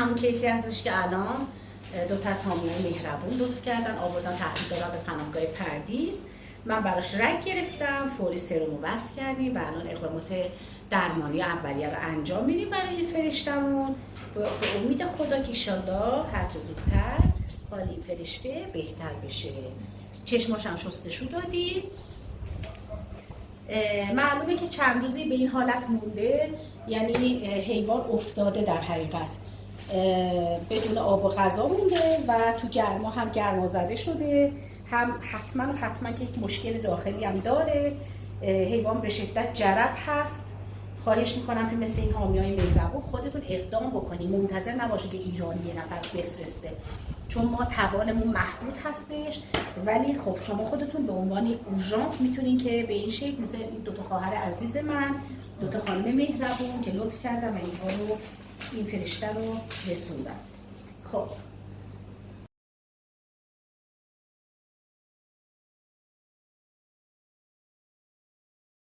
همون کیسی هستش که الان دو تا از حامیان مهربون لطف کردن آوردن تحویل دادن به پناهگاه پردیس. من براش رگ گرفتم، فوری سرمو وصل کردیم و الان اقدامات درمانی اولیه رو انجام میدیم برای فرشتمون. به امید خدا که ایشالله هر چه زودتر حال این فرشته بهتر بشه. چشماش هم شستشو دادیم. معلومه که چند روزی به این حالت مونده، یعنی حیوان افتاده در حقیقت، بدون آب و غذا مونده و تو گرما هم گرمازده شده، هم حتما که یک مشکل داخلی هم داره. حیوان به شدت جرب هست. خواهش میکنم که مثل این حامیای مهربون خودتون اقدام بکنید، منتظر نباشید که ایرانی یه نفر بفرسته، چون ما توانمون محدود هستش. ولی خب شما خودتون به عنوان یک اورژانس میتونین که به این شکل مثل این دو تا خواهر عزیز من، دو تا خانم مهربون که لطف کردن و این فرشته رو رسوندن. خب